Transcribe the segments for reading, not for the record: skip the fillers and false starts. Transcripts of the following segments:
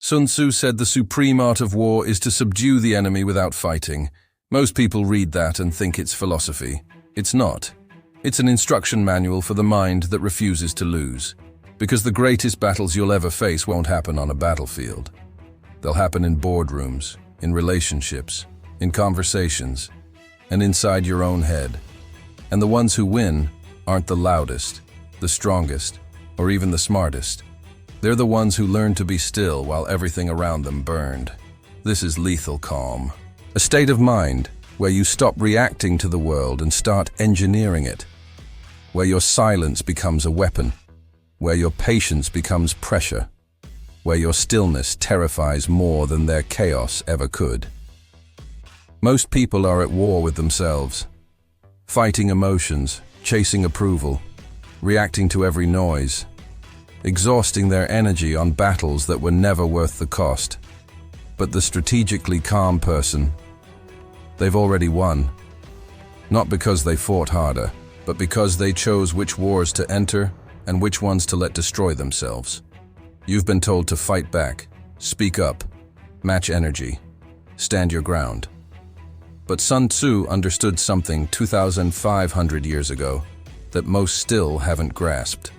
Sun Tzu said the supreme art of war is to subdue the enemy without fighting. Most people read that and think it's philosophy. It's not. It's an instruction manual for the mind that refuses to lose. Because the greatest battles you'll ever face won't happen on a battlefield. They'll happen in boardrooms, in relationships, in conversations, and inside your own head. And the ones who win aren't the loudest, the strongest, or even the smartest. They're the ones who learn to be still while everything around them burned. This is lethal calm. A state of mind where you stop reacting to the world and start engineering it. Where your silence becomes a weapon. Where your patience becomes pressure. Where your stillness terrifies more than their chaos ever could. Most people are at war with themselves. Fighting emotions, chasing approval, reacting to every noise. Exhausting their energy on battles that were never worth the cost. But the strategically calm person, they've already won. Not because they fought harder, but because they chose which wars to enter and which ones to let destroy themselves. You've been told to fight back, speak up, match energy, stand your ground. But Sun Tzu understood something 2,500 years ago that most still haven't grasped.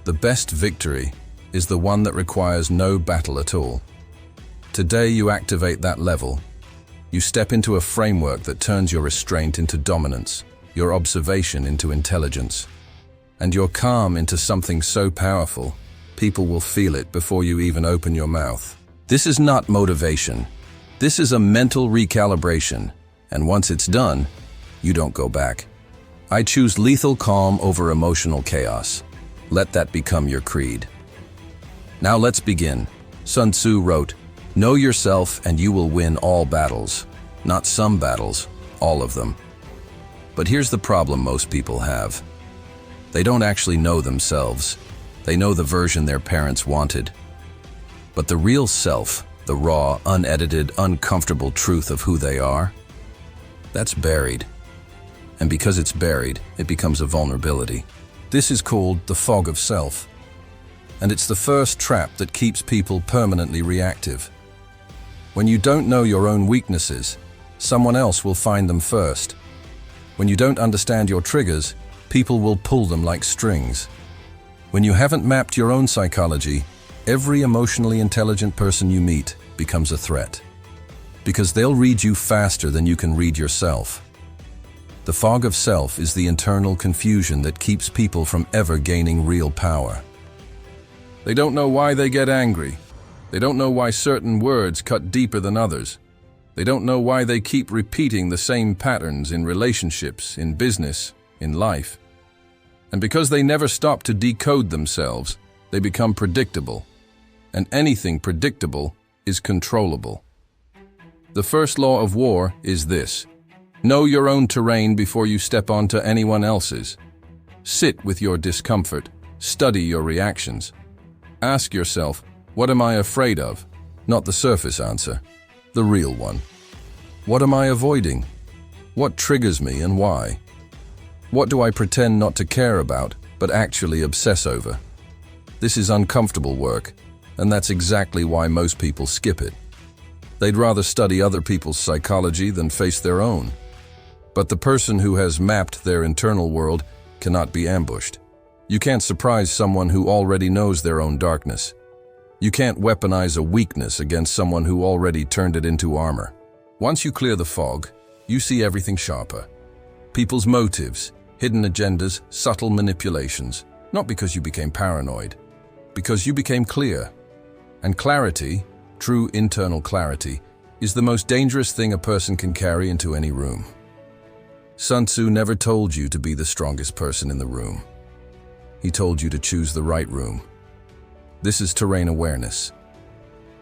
The best victory is the one that requires no battle at all. Today you activate that level. You step into a framework that turns your restraint into dominance, your observation into intelligence, and your calm into something so powerful, people will feel it before you even open your mouth. This is not motivation. This is a mental recalibration, and once it's done, you don't go back. I choose lethal calm over emotional chaos. Let that become your creed. Now let's begin. Sun Tzu wrote, "Know yourself and you will win all battles." Not some battles, all of them. But here's the problem most people have. They don't actually know themselves. They know the version their parents wanted. But the real self, the raw, unedited, uncomfortable truth of who they are, that's buried. And because it's buried, it becomes a vulnerability. This is called the fog of self. And it's the first trap that keeps people permanently reactive. When you don't know your own weaknesses, someone else will find them first. When you don't understand your triggers, people will pull them like strings. When you haven't mapped your own psychology, every emotionally intelligent person you meet becomes a threat. Because they'll read you faster than you can read yourself. The fog of self is the internal confusion that keeps people from ever gaining real power. They don't know why they get angry. They don't know why certain words cut deeper than others. They don't know why they keep repeating the same patterns in relationships, in business, in life. And because they never stop to decode themselves, they become predictable. And anything predictable is controllable. The first law of war is this: know your own terrain before you step onto anyone else's. Sit with your discomfort. Study your reactions. Ask yourself, what am I afraid of? Not the surface answer, the real one. What am I avoiding? What triggers me and why? What do I pretend not to care about, but actually obsess over? This is uncomfortable work, and that's exactly why most people skip it. They'd rather study other people's psychology than face their own. But the person who has mapped their internal world cannot be ambushed. You can't surprise someone who already knows their own darkness. You can't weaponize a weakness against someone who already turned it into armor. Once you clear the fog, you see everything sharper. People's motives, hidden agendas, subtle manipulations. Not because you became paranoid, because you became clear. And clarity, true internal clarity, is the most dangerous thing a person can carry into any room. Sun Tzu never told you to be the strongest person in the room. He told you to choose the right room. This is terrain awareness.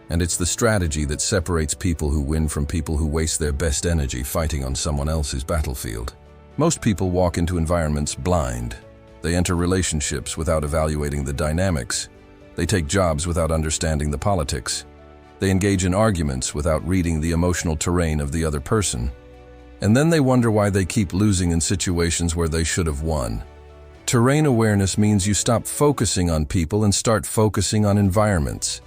And it's the strategy that separates people who win from people who waste their best energy fighting on someone else's battlefield. Most people walk into environments blind. They enter relationships without evaluating the dynamics. They take jobs without understanding the politics. They engage in arguments without reading the emotional terrain of the other person. And then they wonder why they keep losing in situations where they should have won. Terrain awareness means you stop focusing on people and start focusing on environments.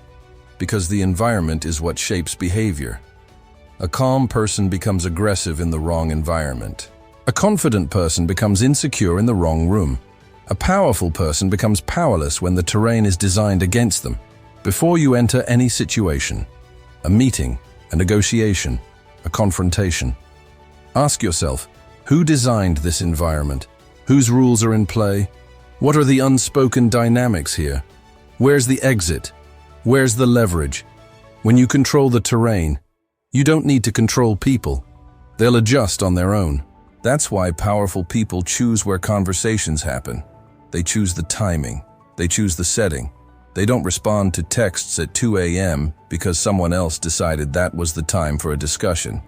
because the environment is what shapes behavior. A calm person becomes aggressive in the wrong environment. A confident person becomes insecure in the wrong room. A powerful person becomes powerless when the terrain is designed against them. Before you enter any situation, a meeting, a negotiation, a confrontation, ask yourself, who designed this environment? Whose rules are in play? What are the unspoken dynamics here? Where's the exit? Where's the leverage? When you control the terrain, you don't need to control people. They'll adjust on their own. That's why powerful people choose where conversations happen. They choose the timing. They choose the setting. They don't respond to texts at 2 a.m. because someone else decided that was the time for a discussion.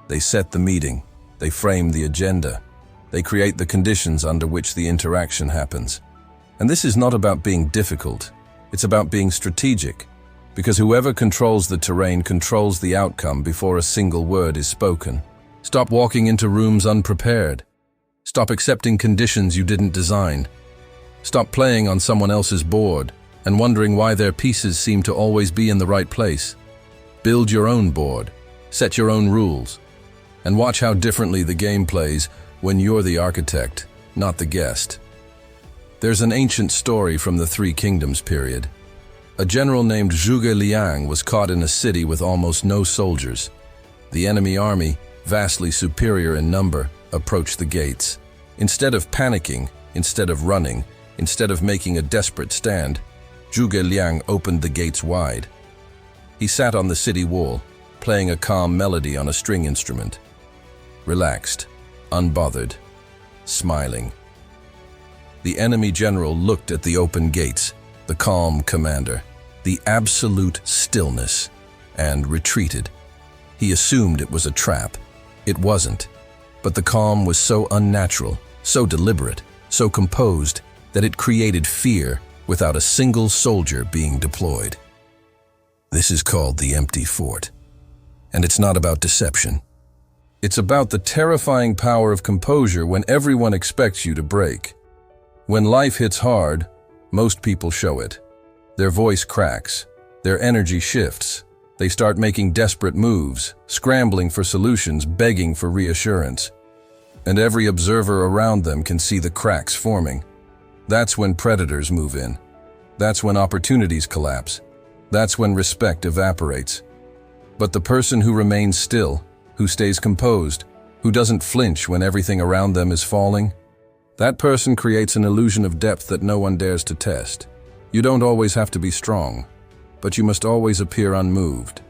They set the meeting. They frame the agenda. They create the conditions under which the interaction happens. And this is not about being difficult. It's about being strategic, because whoever controls the terrain controls the outcome before a single word is spoken. Stop walking into rooms unprepared. Stop accepting conditions you didn't design. Stop playing on someone else's board and wondering why their pieces seem to always be in the right place. Build your own board, set your own rules, and watch how differently the game plays when you're the architect, not the guest. There's an ancient story from the Three Kingdoms period. A general named Zhuge Liang was caught in a city with almost no soldiers. The enemy army, vastly superior in number, approached the gates. Instead of panicking, instead of running, instead of making a desperate stand, Zhuge Liang opened the gates wide. He sat on the city wall, playing a calm melody on a string instrument. Relaxed, unbothered, smiling. The enemy general looked at the open gates, the calm commander, the absolute stillness, and retreated. He assumed it was a trap. It wasn't. But the calm was so unnatural, so deliberate, so composed, that it created fear without a single soldier being deployed. This is called the empty fort. And it's not about deception. It's about the terrifying power of composure when everyone expects you to break. When life hits hard, most people show it. Their voice cracks. Their energy shifts. They start making desperate moves, scrambling for solutions, begging for reassurance. And every observer around them can see the cracks forming. That's when predators move in. That's when opportunities collapse. That's when respect evaporates. But the person who remains still, who stays composed, who doesn't flinch when everything around them is falling, that person creates an illusion of depth that no one dares to test. You don't always have to be strong, but you must always appear unmoved.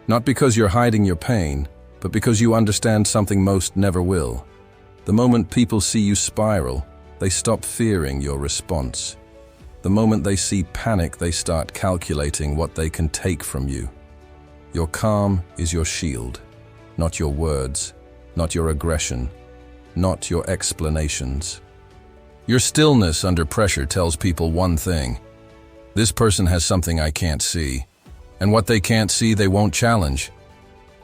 Not because you're hiding your pain, but because you understand something most never will. The moment people see you spiral, they stop fearing your response. The moment they see panic, they start calculating what they can take from you. Your calm is your shield, not your words, not your aggression, not your explanations. Your stillness under pressure tells people one thing: this person has something I can't see, and what they can't see they won't challenge.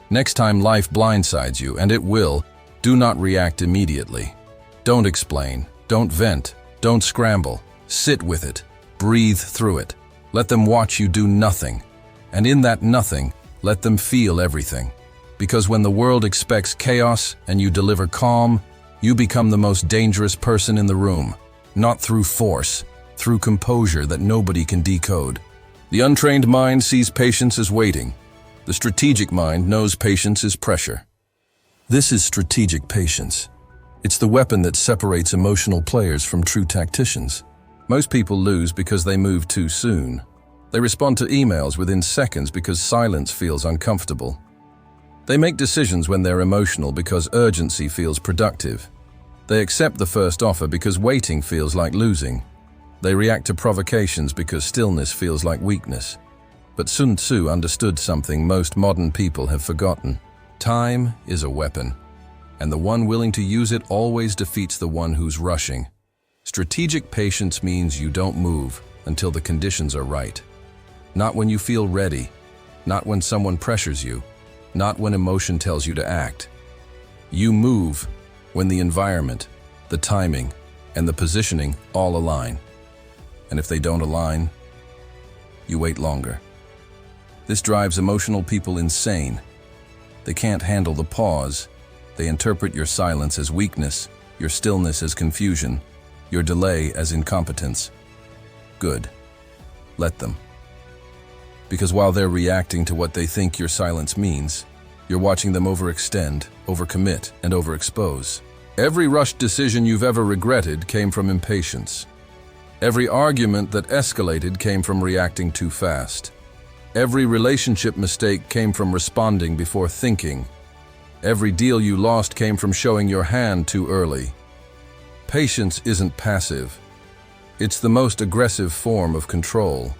Next time life blindsides you, and it will, do not react immediately. Don't explain, don't vent, don't scramble. Sit with it, breathe through it. Let them watch you do nothing, and in that nothing, let them feel everything. Because when the world expects chaos and you deliver calm, you become the most dangerous person in the room, not through force, through composure that nobody can decode. The untrained mind sees patience as waiting. The strategic mind knows patience is pressure. This is strategic patience. It's the weapon that separates emotional players from true tacticians. Most people lose because they move too soon. They respond to emails within seconds because silence feels uncomfortable. They make decisions when they're emotional because urgency feels productive. They accept the first offer because waiting feels like losing. They react to provocations because stillness feels like weakness. But Sun Tzu understood something most modern people have forgotten. Time is a weapon, and the one willing to use it always defeats the one who's rushing. Strategic patience means you don't move until the conditions are right. Not when you feel ready, not when someone pressures you, not when emotion tells you to act. You move when the environment, the timing, and the positioning all align. And if they don't align, you wait longer. This drives emotional people insane. They can't handle the pause. They interpret your silence as weakness, your stillness as confusion, your delay as incompetence. Good. Let them. Because while they're reacting to what they think your silence means, you're watching them overextend, overcommit, and overexpose. Every rushed decision you've ever regretted came from impatience. Every argument that escalated came from reacting too fast. Every relationship mistake came from responding before thinking. Every deal you lost came from showing your hand too early. Patience isn't passive. It's the most aggressive form of control,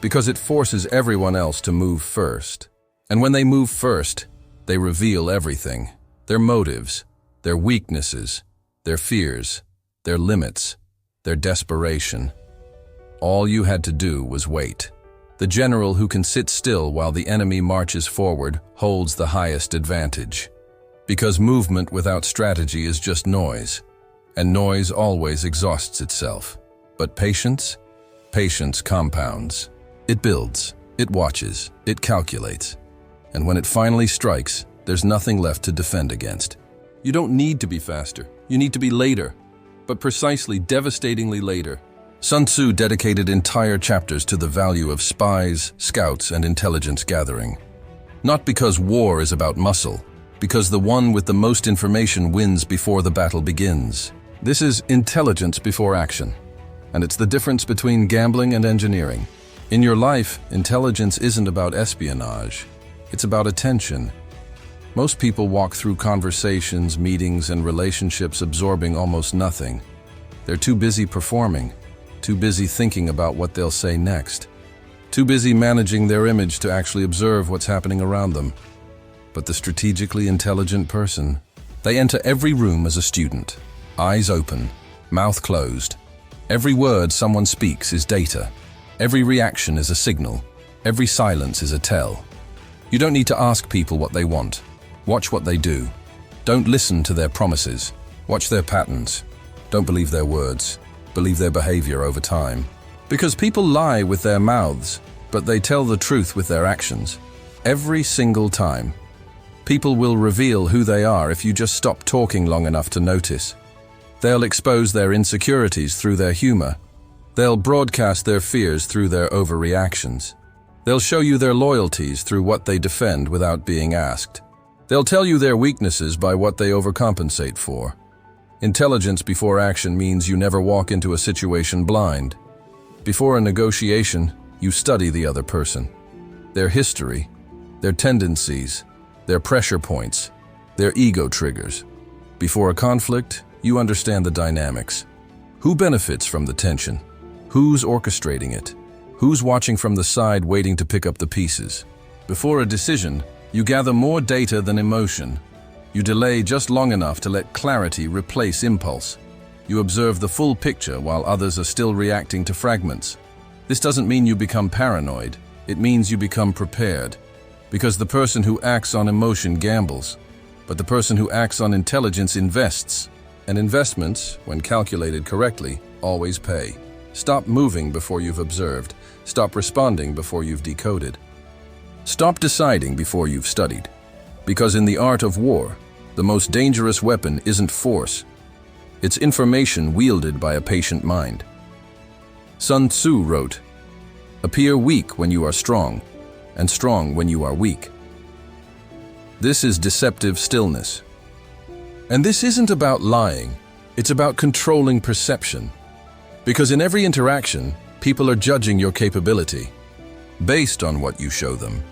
because it forces everyone else to move first. And when they move first, they reveal everything: their motives, their weaknesses, their fears, their limits, their desperation. All you had to do was wait. The general who can sit still while the enemy marches forward holds the highest advantage. Because movement without strategy is just noise, and noise always exhausts itself. But patience? Patience compounds. It builds, it watches, it calculates. And when it finally strikes, there's nothing left to defend against. You don't need to be faster. You need to be later, but precisely devastatingly later. Sun Tzu dedicated entire chapters to the value of spies, scouts, and intelligence gathering. Not because war is about muscle, because the one with the most information wins before the battle begins. This is intelligence before action, and it's the difference between gambling and engineering. In your life, intelligence isn't about espionage. It's about attention. Most people walk through conversations, meetings, and relationships absorbing almost nothing. They're too busy performing, too busy thinking about what they'll say next, too busy managing their image to actually observe what's happening around them. But the strategically intelligent person, they enter every room as a student, eyes open, mouth closed. Every word someone speaks is data. Every reaction is a signal. Every silence is a tell. You don't need to ask people what they want. Watch what they do. Don't listen to their promises. Watch their patterns. Don't believe their words. Believe their behavior over time. Because people lie with their mouths, but they tell the truth with their actions. Every single time. People will reveal who they are if you just stop talking long enough to notice. They'll expose their insecurities through their humor. They'll broadcast their fears through their overreactions. They'll show you their loyalties through what they defend without being asked. They'll tell you their weaknesses by what they overcompensate for. Intelligence before action means you never walk into a situation blind. Before a negotiation, you study the other person, their history, their tendencies, their pressure points, their ego triggers. Before a conflict, you understand the dynamics. Who benefits from the tension? Who's orchestrating it? Who's watching from the side waiting to pick up the pieces? Before a decision, you gather more data than emotion. You delay just long enough to let clarity replace impulse. You observe the full picture while others are still reacting to fragments. This doesn't mean you become paranoid. It means you become prepared. Because the person who acts on emotion gambles, but the person who acts on intelligence invests. And investments, when calculated correctly, always pay. Stop moving before you've observed. Stop responding before you've decoded. Stop deciding before you've studied. Because in the art of war, the most dangerous weapon isn't force. It's information wielded by a patient mind. Sun Tzu wrote, "Appear weak when you are strong, and strong when you are weak." This is deceptive stillness. And this isn't about lying, it's about controlling perception. Because in every interaction, people are judging your capability, based on what you show them.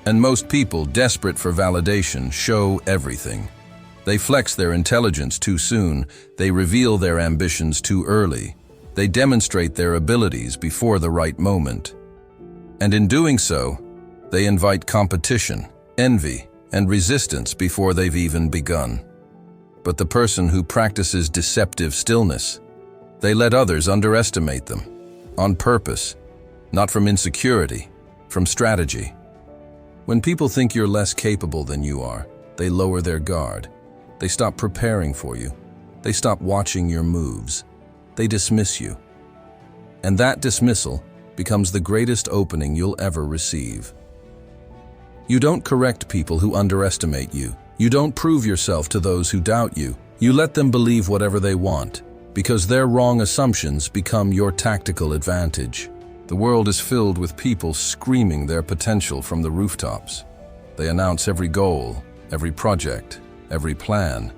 And most people, desperate for validation, show everything. They flex their intelligence too soon, they reveal their ambitions too early, they demonstrate their abilities before the right moment. And in doing so, they invite competition, envy, and resistance before they've even begun. But the person who practices deceptive stillness, they let others underestimate them, on purpose, not from insecurity, from strategy. When people think you're less capable than you are, they lower their guard. They stop preparing for you. They stop watching your moves. They dismiss you. And that dismissal becomes the greatest opening you'll ever receive. You don't correct people who underestimate you. You don't prove yourself to those who doubt you. You let them believe whatever they want, because their wrong assumptions become your tactical advantage. The world is filled with people screaming their potential from the rooftops. They announce every goal, every project, every plan,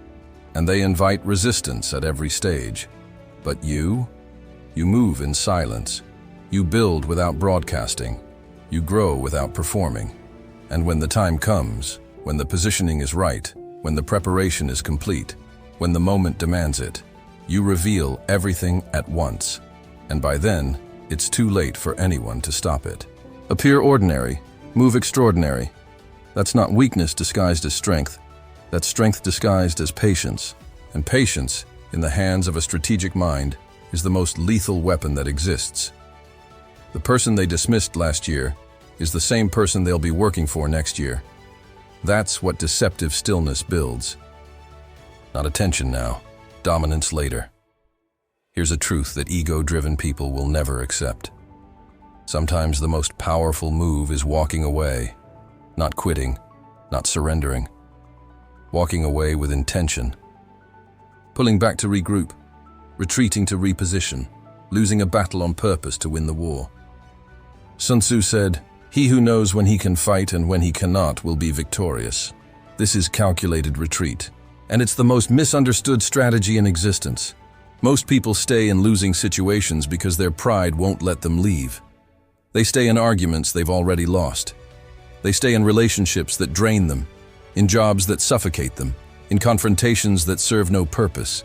and they invite resistance at every stage. But you move in silence. You build without broadcasting. You grow without performing. And when the time comes, when the positioning is right, when the preparation is complete, when the moment demands it, you reveal everything at once. And by then, it's too late for anyone to stop it. Appear ordinary, move extraordinary. That's not weakness disguised as strength. That's strength disguised as patience. And patience, in the hands of a strategic mind, is the most lethal weapon that exists. The person they dismissed last year is the same person they'll be working for next year. That's what deceptive stillness builds. Not attention now, dominance later. Here's a truth that ego-driven people will never accept. Sometimes the most powerful move is walking away, not quitting, not surrendering. Walking away with intention. Pulling back to regroup, retreating to reposition, losing a battle on purpose to win the war. Sun Tzu said, "He who knows when he can fight and when he cannot will be victorious." This is calculated retreat, and it's the most misunderstood strategy in existence. Most people stay in losing situations because their pride won't let them leave. They stay in arguments they've already lost. They stay in relationships that drain them, in jobs that suffocate them, in confrontations that serve no purpose.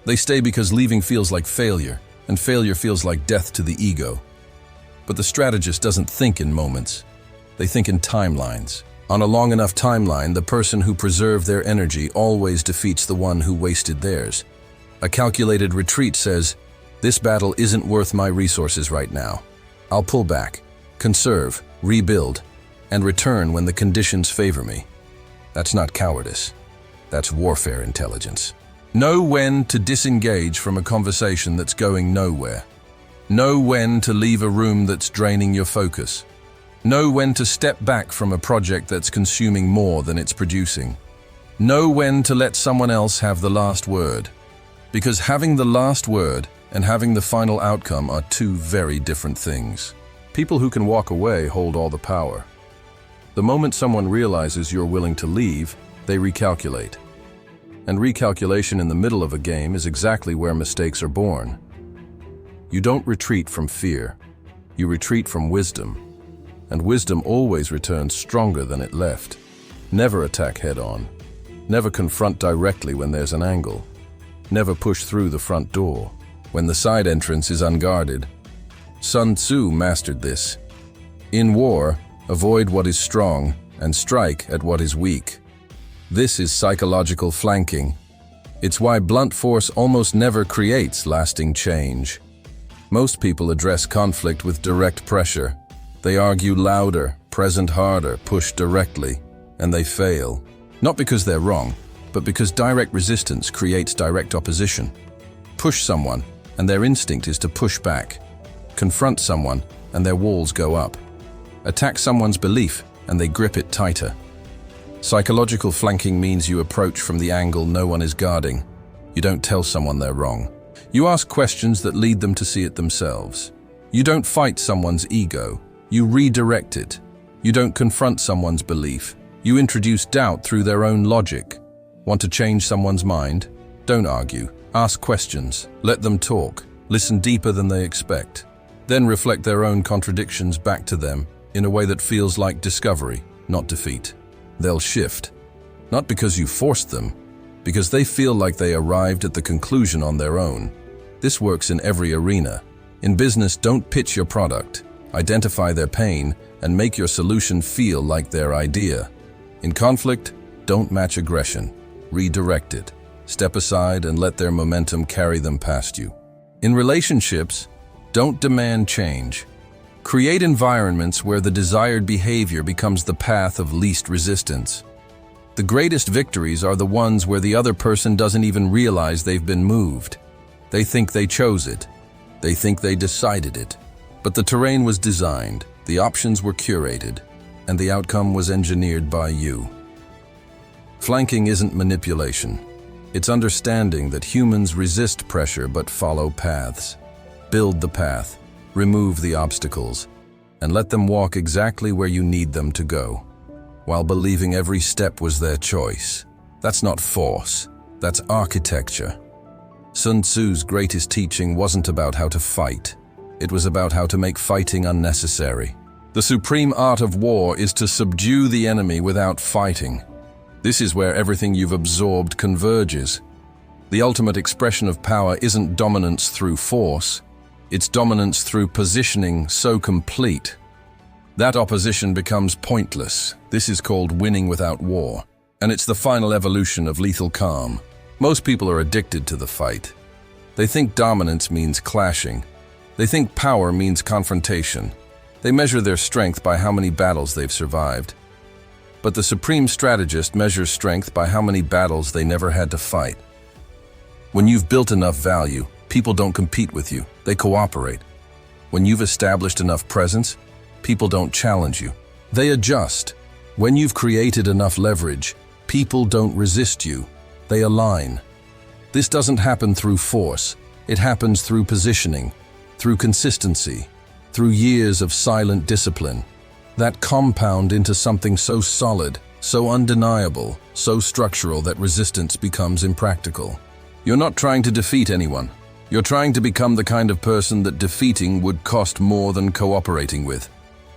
They stay because leaving feels like failure, and failure feels like death to the ego. But the strategist doesn't think in moments. They think in timelines. On a long enough timeline, the person who preserved their energy always defeats the one who wasted theirs. A calculated retreat says, "This battle isn't worth my resources right now. I'll pull back, conserve, rebuild, and return when the conditions favor me." That's not cowardice. That's warfare intelligence. Know when to disengage from a conversation that's going nowhere. Know when to leave a room that's draining your focus. Know when to step back from a project that's consuming more than it's producing. Know when to let someone else have the last word. Because having the last word and having the final outcome are two very different things. People who can walk away hold all the power. The moment someone realizes you're willing to leave, they recalculate. And recalculation in the middle of a game is exactly where mistakes are born. You don't retreat from fear. You retreat from wisdom. And wisdom always returns stronger than it left. Never attack head-on. Never confront directly when there's an angle. Never push through the front door when the side entrance is unguarded. Sun Tzu mastered this. In war, avoid what is strong and strike at what is weak. This is psychological flanking. It's why blunt force almost never creates lasting change. Most people address conflict with direct pressure. They argue louder, present harder, push directly, and they fail. Not because they're wrong, but because direct resistance creates direct opposition. Push someone, and their instinct is to push back. Confront someone, and their walls go up. Attack someone's belief, and they grip it tighter. Psychological flanking means you approach from the angle no one is guarding. You don't tell someone they're wrong. You ask questions that lead them to see it themselves. You don't fight someone's ego. You redirect it. You don't confront someone's belief. You introduce doubt through their own logic. Want to change someone's mind? Don't argue. Ask questions. Let them talk. Listen deeper than they expect. Then reflect their own contradictions back to them in a way that feels like discovery, not defeat. They'll shift. Not because you forced them, because they feel like they arrived at the conclusion on their own. This works in every arena. In business, don't pitch your product. Identify their pain and make your solution feel like their idea. In conflict, don't match aggression. Redirect it. Step aside and let their momentum carry them past you. In relationships, don't demand change. Create environments where the desired behavior becomes the path of least resistance. The greatest victories are the ones where the other person doesn't even realize they've been moved. They think they chose it. They think they decided it. But the terrain was designed, the options were curated, and the outcome was engineered by you. Flanking isn't manipulation. It's understanding that humans resist pressure but follow paths. Build the path, remove the obstacles, and let them walk exactly where you need them to go, while believing every step was their choice. That's not force, that's architecture. Sun Tzu's greatest teaching wasn't about how to fight. It was about how to make fighting unnecessary. The supreme art of war is to subdue the enemy without fighting. This is where everything you've absorbed converges. The ultimate expression of power isn't dominance through force, it's dominance through positioning so complete. That opposition becomes pointless. This is called winning without war, and it's the final evolution of lethal calm. Most people are addicted to the fight. They think dominance means clashing. They think power means confrontation. They measure their strength by how many battles they've survived. But the supreme strategist measures strength by how many battles they never had to fight. When you've built enough value, people don't compete with you, they cooperate. When you've established enough presence, people don't challenge you, they adjust. When you've created enough leverage, people don't resist you, they align. This doesn't happen through force, it happens through positioning, through consistency, through years of silent discipline. That compound into something so solid, so undeniable, so structural that resistance becomes impractical. You're not trying to defeat anyone. You're trying to become the kind of person that defeating would cost more than cooperating with.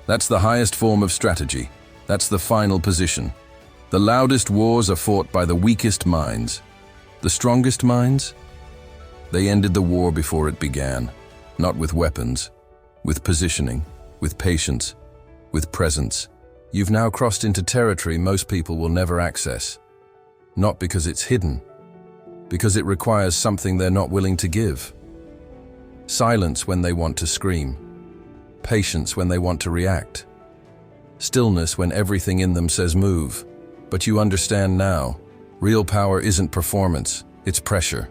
That's the highest form of strategy. That's the final position. The loudest wars are fought by the weakest minds. The strongest minds? They ended the war before it began. Not with weapons, with positioning, with patience, with presence. You've now crossed into territory most people will never access. Not because it's hidden, because it requires something they're not willing to give. Silence when they want to scream. Patience when they want to react. Stillness when everything in them says move. But you understand now, real power isn't performance, it's pressure.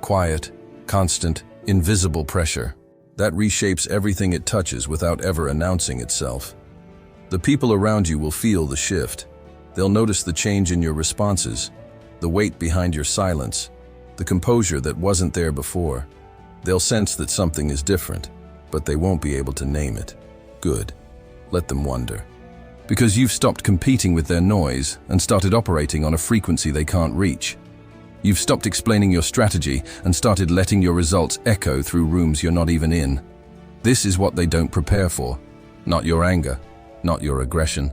Quiet, constant, invisible pressure. That reshapes everything it touches without ever announcing itself. The people around you will feel the shift. They'll notice the change in your responses, the weight behind your silence, the composure that wasn't there before. They'll sense that something is different, but they won't be able to name it. Good. Let them wonder. Because you've stopped competing with their noise and started operating on a frequency they can't reach. You've stopped explaining your strategy and started letting your results echo through rooms you're not even in. This is what they don't prepare for. Not your anger. Not your aggression.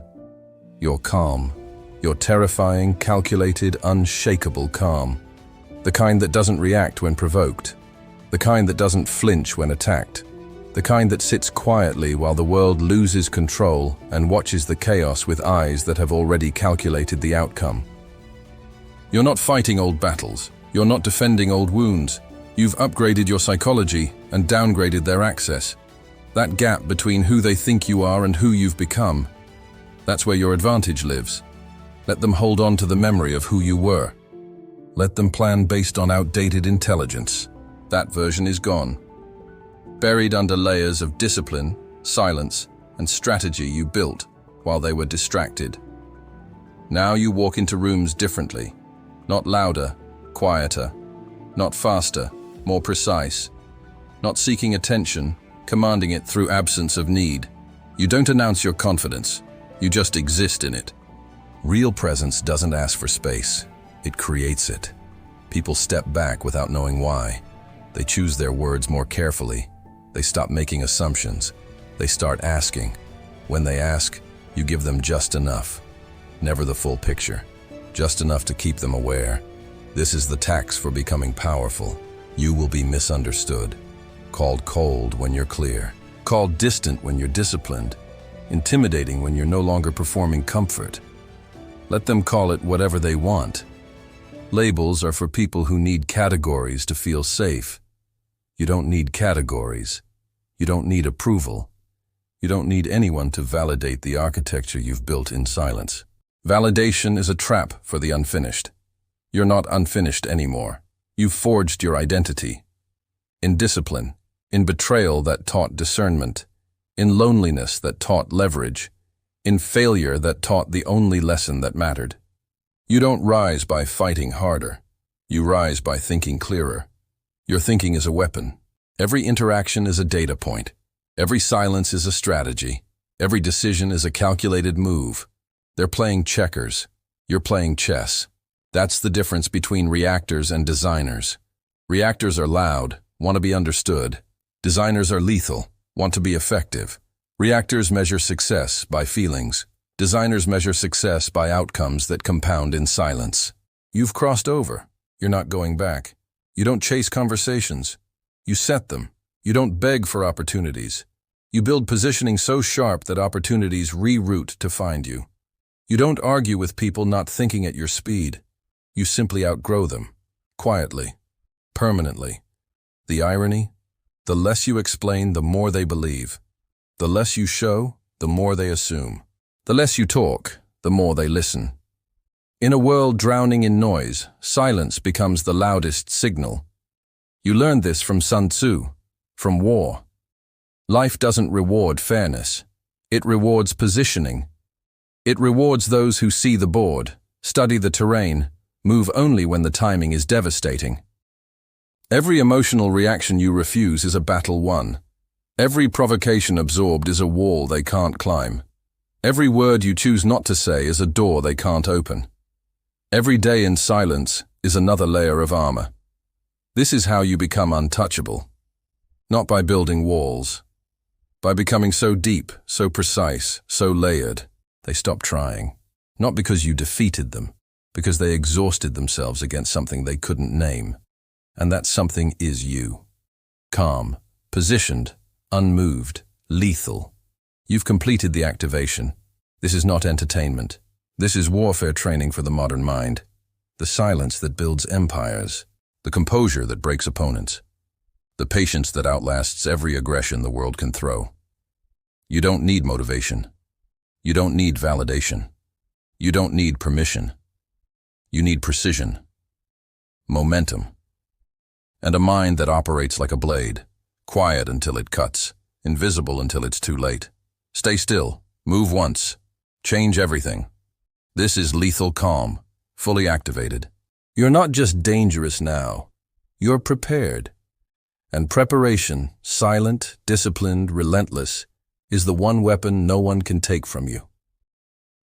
Your calm. Your terrifying, calculated, unshakable calm. The kind that doesn't react when provoked. The kind that doesn't flinch when attacked. The kind that sits quietly while the world loses control and watches the chaos with eyes that have already calculated the outcome. You're not fighting old battles. You're not defending old wounds. You've upgraded your psychology and downgraded their access. That gap between who they think you are and who you've become, that's where your advantage lives. Let them hold on to the memory of who you were. Let them plan based on outdated intelligence. That version is gone. Buried under layers of discipline, silence, and strategy you built while they were distracted. Now you walk into rooms differently. Not louder, quieter. Not faster, more precise. Not seeking attention, commanding it through absence of need. You don't announce your confidence, you just exist in it. Real presence doesn't ask for space, it creates it. People step back without knowing why. They choose their words more carefully. They stop making assumptions. They start asking. When they ask, you give them just enough. Never the full picture. Just enough to keep them aware. This is the tax for becoming powerful. You will be misunderstood. Called cold when you're clear. Called distant when you're disciplined. Intimidating when you're no longer performing comfort. Let them call it whatever they want. Labels are for people who need categories to feel safe. You don't need categories. You don't need approval. You don't need anyone to validate the architecture you've built in silence. Validation is a trap for the unfinished. You're not unfinished anymore. You've forged your identity. In discipline, in betrayal that taught discernment, in loneliness that taught leverage, in failure that taught the only lesson that mattered. You don't rise by fighting harder. You rise by thinking clearer. Your thinking is a weapon. Every interaction is a data point. Every silence is a strategy. Every decision is a calculated move. They're playing checkers. You're playing chess. That's the difference between reactors and designers. Reactors are loud, want to be understood. Designers are lethal, want to be effective. Reactors measure success by feelings. Designers measure success by outcomes that compound in silence. You've crossed over. You're not going back. You don't chase conversations. You set them. You don't beg for opportunities. You build positioning so sharp that opportunities reroute to find you. You don't argue with people not thinking at your speed. You simply outgrow them. Quietly. Permanently. The irony? The less you explain, the more they believe. The less you show, the more they assume. The less you talk, the more they listen. In a world drowning in noise, silence becomes the loudest signal. You learned this from Sun Tzu, from war. Life doesn't reward fairness. It rewards positioning. It rewards those who see the board, study the terrain, move only when the timing is devastating. Every emotional reaction you refuse is a battle won. Every provocation absorbed is a wall they can't climb. Every word you choose not to say is a door they can't open. Every day in silence is another layer of armor. This is how you become untouchable. Not by building walls. By becoming so deep, so precise, so layered, they stop trying. Not because you defeated them, because they exhausted themselves against something they couldn't name. And that something is you. Calm, positioned, unmoved, lethal. You've completed the activation. This is not entertainment. This is warfare training for the modern mind. The silence that builds empires. The composure that breaks opponents. The patience that outlasts every aggression the world can throw. You don't need motivation. You don't need validation. You don't need permission. You need precision. Momentum. And a mind that operates like a blade. Quiet until it cuts. Invisible until it's too late. Stay still. Move once. Change everything. This is lethal calm, fully activated. You're not just dangerous now. You're prepared. And preparation, silent, disciplined, relentless, is the one weapon no one can take from you.